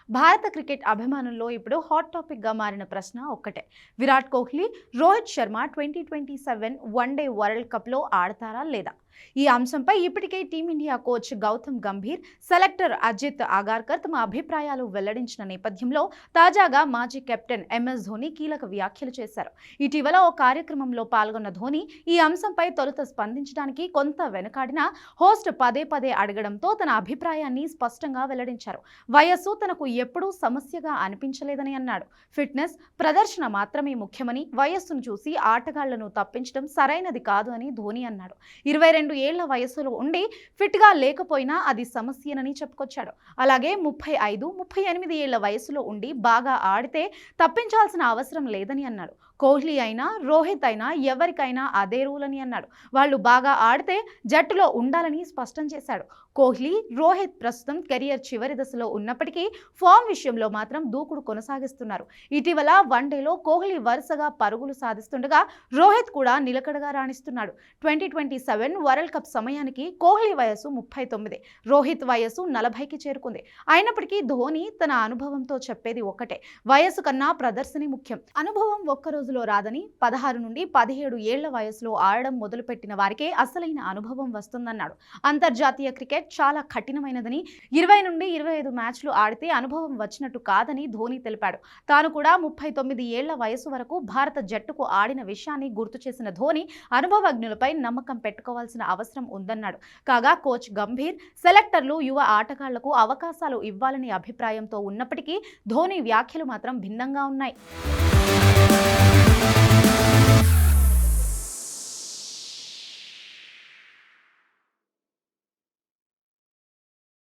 భారత క్రికెట్ అభిమానుల్లో ఇప్పుడు హాట్ టాపిక్గా మారిన ప్రశ్న ఒక్కటే. విరాట్ కోహ్లీ, రోహిత్ శర్మ 2027 వన్డే వరల్డ్ కప్లో ఆడతారా లేదా? ఈ అంశంపై ఇప్పటికే team India coach Gautam Gambhir, selector Ajit Agarkar తమ అభిప్రాయాలు వెల్లడించిన నేపథ్యంలో తాజాగా మాజీ కెప్టెన్ ఎంఎస్ ధోని కీలక వ్యాఖ్యలు చేశారు. ఇటీవల ఓ కార్యక్రమంలో పాల్గొన్న ధోని ఈ అంశంపై తొలుత స్పందించడానికి కొంత వెనుకాడినా హోస్ట్ పదే పదే అడగడంతో తన అభిప్రాయాన్ని స్పష్టంగా వెల్లడించారు. వయస్సు తనకు ఎప్పుడూ సమస్యగా అనిపించలేదని అన్నాడు. ఫిట్నెస్, ప్రదర్శన మాత్రమే ముఖ్యమని, వయస్సును చూసి ఆటగాళ్లను తప్పించడం సరైనది కాదు అని ధోని అన్నాడు. 22 ఏళ్ల వయసులో ఉండి ఫిట్గా లేకపోయినా అది సమస్యనని చెప్పుకొచ్చాడు. అలాగే 35, 38 ఏళ్ల వయసులో ఉండి బాగా ఆడితే తప్పించాల్సిన అవసరం లేదని అన్నాడు. కోహ్లీ అయినా, రోహిత్ అయినా ఎవరికైనా అదే రూల్ అని అన్నాడు. వాళ్ళు బాగా ఆడితే జట్టులో ఉండాలని స్పష్టం చేశాడు. కోహ్లీ, రోహిత్ ప్రస్తుతం కెరియర్ చివరి దశలో ఉన్నప్పటికీ ఫామ్ విషయంలో మాత్రం దూకుడు కొనసాగిస్తున్నారు. ఇటీవల వన్డేలో కోహ్లీ వరుసగా పరుగులు సాధిస్తుండగా రోహిత్ కూడా నిలకడగా రాణిస్తున్నాడు. 2027 వరల్డ్ కప్ సమయానికి కోహ్లీ వయసు 39, రోహిత్ వయసు 40కి చేరుకుంది. అయినప్పటికీ ధోని తన అనుభవంతో చెప్పేది ఒక్కటే: వయసు కన్నా ప్రదర్శనే ముఖ్యం. అనుభవం ఒక్క రోజులో రాదని, 16 నుండి 17 ఏళ్ల వయసులో ఆడడం మొదలుపెట్టిన వారికే అసలైన అనుభవం వస్తుందన్నాడు. అంతర్జాతీయ క్రికెట్ చాలా కఠినమైనదని, 20 నుండి 25 మ్యాచ్లు ఆడితే అనుభవం వచ్చినట్టు కాదని ధోని తెలిపాడు. తాను కూడా 39 ఏళ్ల వయసు వరకు భారత జట్టుకు ఆడిన విషయాన్ని గుర్తు చేసిన ధోని అనుభవజ్ఞులపై నమ్మకం పెట్టుకోవాల్సిన అవసరం ఉందన్నాడు. కాగా కోచ్ గంభీర్, సెలెక్టర్లు యువ ఆటగాళ్లకు అవకాశాలు ఇవ్వాలని అభిప్రాయంతో ఉన్నప్పటికీ ధోని వ్యాఖ్యలు మాత్రం భిన్నంగా ఉన్నాయి.